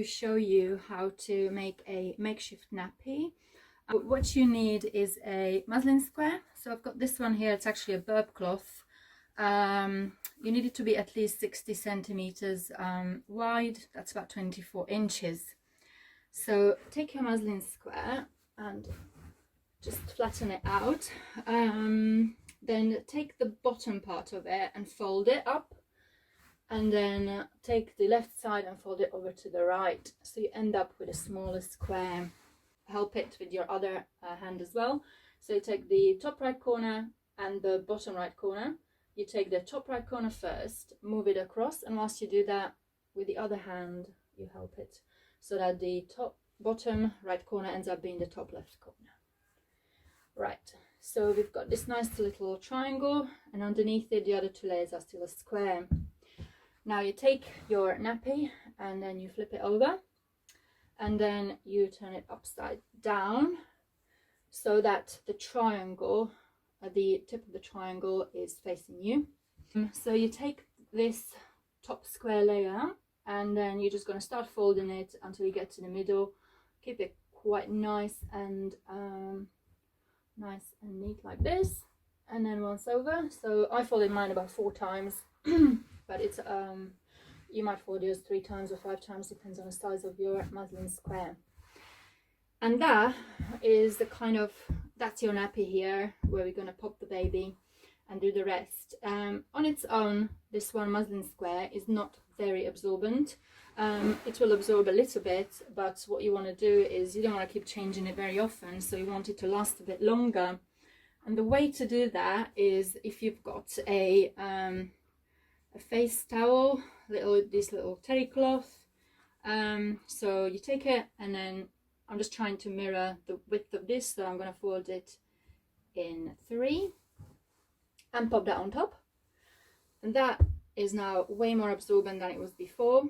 to show you how to make a makeshift nappy. What you need is a muslin square. So I've got this one here, it's actually a burp cloth. You need it to be at least 60 centimeters wide, that's about 24 inches. So take your muslin square and just flatten it out. Then take the bottom part of it and fold it up, and then take the left side and fold it over to the right, so you end up with a smaller square. Help it with your other hand as well. So you take the top right corner and the bottom right corner. You take the top right corner first, move it across, and whilst you do that with the other hand you help it so that the bottom right corner ends up being the top left corner. Right, so we've got this nice little triangle, and underneath it the other two layers are still a square. Now you take your nappy and then you flip it over, and then you turn it upside down so that the triangle, the tip of the triangle is facing you. So you take this top square layer and then you're just going to start folding it until you get to the middle. Keep it quite nice and neat like this, and then once over. So I folded mine about 4 times, but it's you might fold yours 3 times or 5 times, depends on the size of your muslin square. And that is the that's your nappy here, where we're going to pop the baby and do the rest. On its own, this one muslin square is not very absorbent. It will absorb a little bit, but what you want to do is you don't want to keep changing it very often, so you want it to last a bit longer. And the way to do that is if you've got a face towel, this little terry cloth. So you take it, and then I'm just trying to mirror the width of this, so I'm going to fold it in 3 and pop that on top. And that is now way more absorbent than it was before.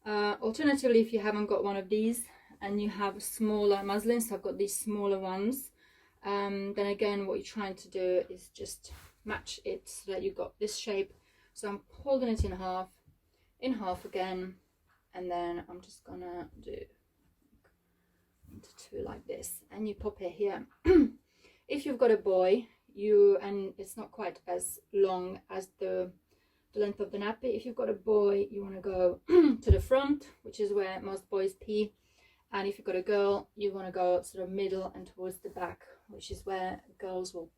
Alternatively, if you haven't got one of these and you have smaller muslins, so I've got these smaller ones, then again what you're trying to do is just match it so that you've got this shape. So I'm holding it in half again, and then I'm just gonna do into 2 like this, and you pop it here. If you've got a boy, and it's not quite as long as the length of the nappy, if you've got a boy, you want to go to the front, which is where most boys pee, and if you've got a girl, you want to go sort of middle and towards the back, which is where girls will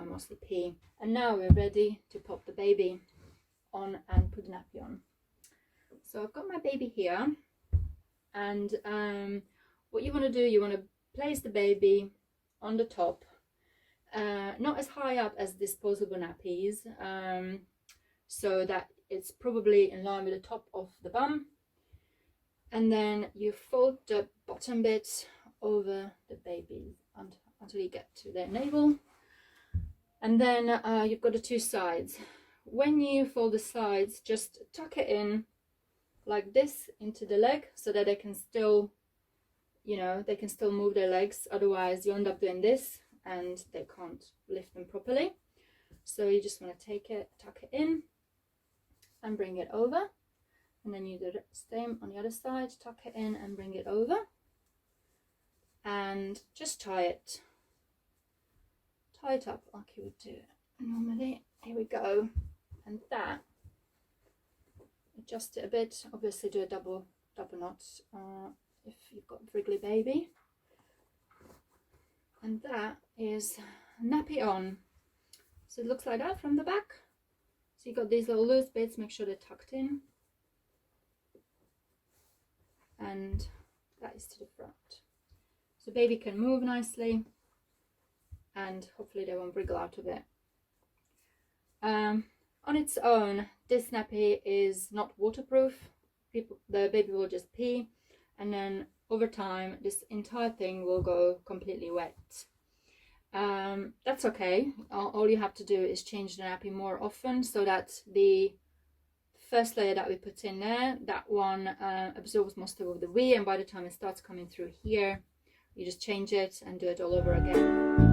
mostly pee. And now we're ready to pop the baby on and put the nappy on. So I've got my baby here, and what you want to do, you want to place the baby on the top, not as high up as disposable nappies, so that it's probably in line with the top of the bum, and then you fold the bottom bit over the baby until you get to their navel, and then you've got the 2 sides. When you fold the sides, just tuck it in like this into the leg so that they can still, they can still move their legs, otherwise you end up doing this and they can't lift them properly. So you just want to take it, tuck it in and bring it over, and then you do the same on the other side, tuck it in and bring it over, and just tie it up like you would do normally. Here we go. And that, adjust it a bit, obviously do a double knot if you've got a wriggly baby. And that is nappy on. So it looks like that from the back. So you've got these little loose bits, make sure they're tucked in, and that is to the front. So baby can move nicely, and hopefully they won't wriggle out of it. On its own, this nappy is not waterproof. The baby will just pee, and then over time this entire thing will go completely wet. That's okay. All you have to do is change the nappy more often, so that the first layer that we put in there, that one absorbs most of the wee, and by the time it starts coming through here, you just change it and do it all over again.